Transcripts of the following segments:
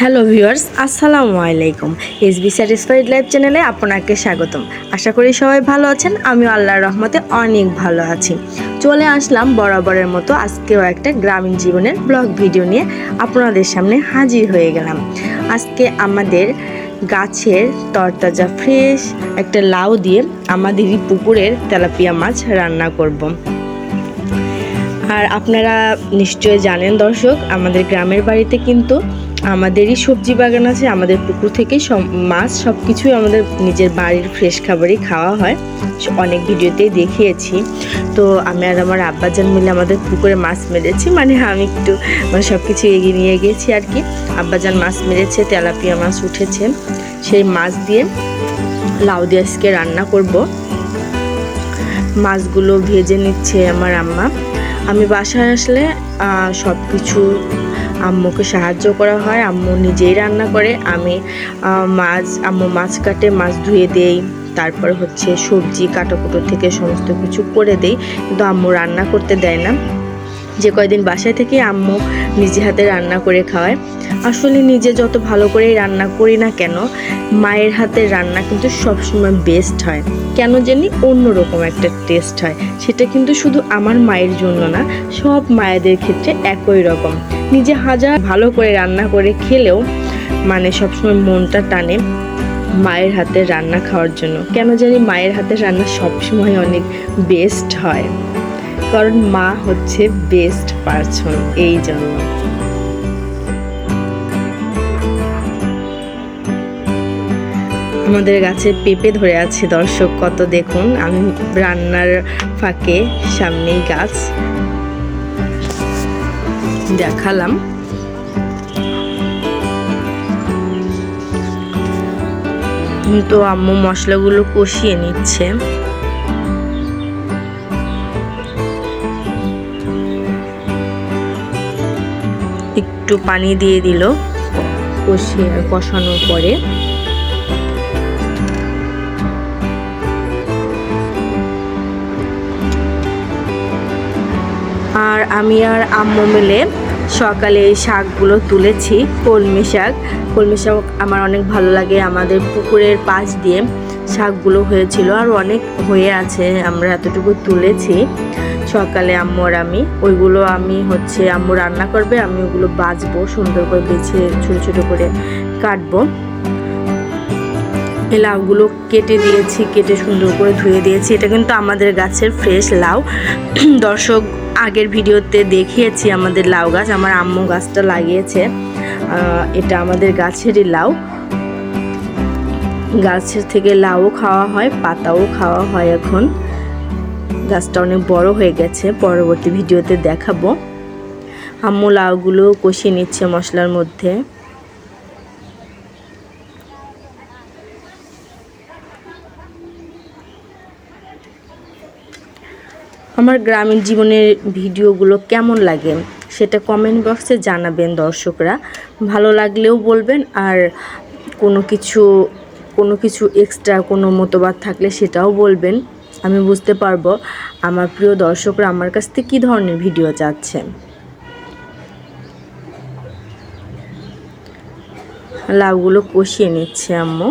Hello viewers, আসসালামু আলাইকুম। SB satisfied life চ্যানেলে আপনাকে স্বাগতম। আশা করি সবাই ভালো আছেন। আমিও আল্লাহর রহমতে অনেক ভালো আছি। চলে আসলাম বরাবরের মতো আজকেও একটা গ্রামীণ জীবনের ব্লগ ভিডিও নিয়ে আপনাদের সামনে হাজির হয়ে গেলাম। আজকে আমাদের গাছের তরতাজা ফ্রেশ একটা লাউ দিয়ে আমাদেরই পুকুরের তেলাপিয়া মাছ রান্না করব। আর আপনারা নিশ্চয়ই জানেন দর্শক, আমাদের গ্রামের বাড়িতে কিন্তু আমাদেরই সবজি বাগান আছে। আমাদের পুকুর থেকেই মাছ সব কিছুই আমাদের নিজের বাড়ির ফ্রেশ খাবারই খাওয়া হয়। অনেক ভিডিওতেই দেখিয়েছি। তো আমি আর আমার আব্বাজান মিলে আমাদের পুকুরে মাছ মেরেছি, আমি একটু সব কিছু এগিয়ে নিয়ে গেছি আর কি। আব্বাজান মাছ মেরেছে, তেলাপিয়া মাছ উঠেছে, সেই মাছ দিয়ে লাউ দিয়ে আজকে রান্না করব। মাছগুলো ভেজে নিচ্ছে আমার আম্মা। আমি বাসায় আসলে সব কিছু আম্মুকে সাহায্য করা হয়। আম্মু নিজেই রান্না করে। আম্মু মাছ কাটে, মাছ ধুয়ে দেই, তারপর সবজি কাটাকুটো থেকে সমস্ত কিছু করে দেই, কিন্তু আম্মু রান্না করতে দেয় না। যে কয়দিন বাসায় থেকে আম্মু নিজে হাতে রান্না করে খাওয়ায়। আসলে নিজে যত ভালো করেই রান্না করি না কেন, মায়ের হাতের রান্না কিন্তু সবসময় বেস্ট হয়। কেন জানি অন্যরকম একটা টেস্ট হয়। সেটা কিন্তু শুধু আমার মায়ের জন্য না, সব মায়েদের ক্ষেত্রে একই রকম। নিজে হাজার ভালো করে রান্না করে খেলেও সবসময় মনটা টানে মায়ের হাতের রান্না খাওয়ার জন্য। কেন জানি মায়ের হাতের রান্না সবসময় অনেক বেস্ট হয়, কারণ মা হচ্ছে বেস্ট পারসন। এই জন্য আমাদের গাছে পেঁপে ধরে আছে দর্শক, কত দেখুন। আমি রান্নার ফাঁকে সামনেই গাছ দেখালাম। তো আম্মু মশলাগুলো কষিয়ে নিচ্ছে। একটু পানি দিয়ে দিল কষানোর পরে। আর আমি আর আম্মু মিলে সকালে এই শাকগুলো তুলেছি। কলমি শাক আমার অনেক ভালো লাগে। আমাদের পুকুরের পাশ দিয়ে শাকগুলো হয়েছিল, আর অনেক হয়ে আছে। আমরা এতটুকু তুলেছি সকালে আম্মু আর আমি। ওইগুলো আম্মু রান্না করবে, আমি ওগুলো বাছবো, সুন্দর করে বেছে ছোটো ছোটো করে কাটবো। এই লাউগুলো কেটে দিয়েছি, কেটে সুন্দর করে ধুয়ে দিয়েছি। এটা কিন্তু আমাদের গাছের ফ্রেশ লাউ। দর্শক, আগের ভিডিওতে দেখিয়েছি আমাদের লাউ গাছ। আমার আম্মু গাছটা লাগিয়েছে। এটা আমাদের গাছেরই লাউ। গাছের থেকে লাউ খাওয়া হয়, পাতাও খাওয়া হয়। এখন গাছটা অনেক বড় হয়ে গেছে, পরবর্তী ভিডিওতে দেখাবো। আম্মু লাউগুলো কষিয়ে নিচ্ছে মশলার মধ্যে। আমার গ্রামীণ জীবনের ভিডিওগুলো কেমন লাগে সেটা কমেন্ট বক্সে জানাবেন দর্শকরা। ভালো লাগলেও বলবেন, আর কোনো কিছু এক্সট্রা কোনো মতবাদ থাকলে সেটাও বলবেন। আমি বুঝতে পারবো আমার প্রিয় দর্শকরা আমার কাছ থেকে কী ধরনের ভিডিও চাচ্ছেন। লাউগুলো কষিয়ে নিচ্ছে আম্মু।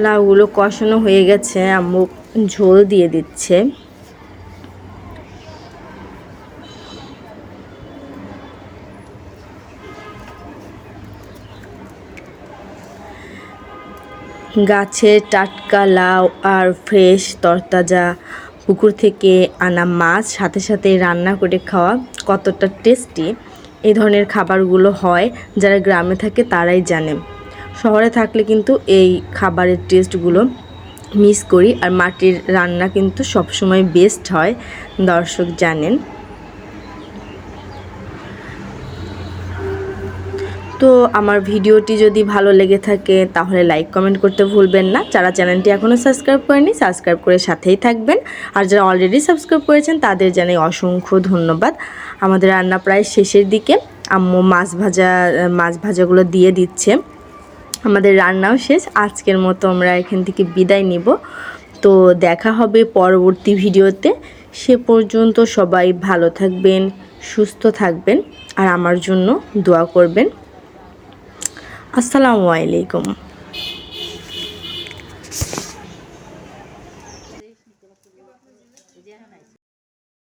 লাউগুলো কষানো হয়ে গেছে, আম্মু ঝোল দিয়ে দিচ্ছে। গাছের টাটকা লাউ আর ফ্রেশ তরতাজা পুকুর থেকে আনা মাছ সাথে সাথে রান্না করে খাওয়া কতটা টেস্টি। এই ধরনের খাবারগুলো হয় যারা গ্রামে থাকে তারাই জানে। শহরে থাকলে কিন্তু এই খাবারের টেস্টগুলো মিস করি। আর মাটির রান্না কিন্তু সবসময় বেস্ট হয়, দর্শক জানেন। তো আমার ভিডিওটি যদি ভালো লেগে থাকে তাহলে লাইক কমেন্ট করতে ভুলবেন না। যারা চ্যানেলটি এখনও সাবস্ক্রাইব করেনি সাবস্ক্রাইব করে সাথেই থাকবেন, আর যারা অলরেডি সাবস্ক্রাইব করেছেন তাদের জানাই অসংখ্য ধন্যবাদ। আমাদের রান্না প্রায় শেষের দিকে, আম্মু মাছ ভাজাগুলো দিয়ে দিচ্ছে। আমাদের রান্নাও শেষ, আজকের মতো আমরা এখান থেকে বিদায় নিব। তো দেখা হবে পরবর্তী ভিডিওতে। সে পর্যন্ত সবাই ভালো থাকবেন, সুস্থ থাকবেন আর আমার জন্য দোয়া করবেন। আসসালামু আলাইকুম।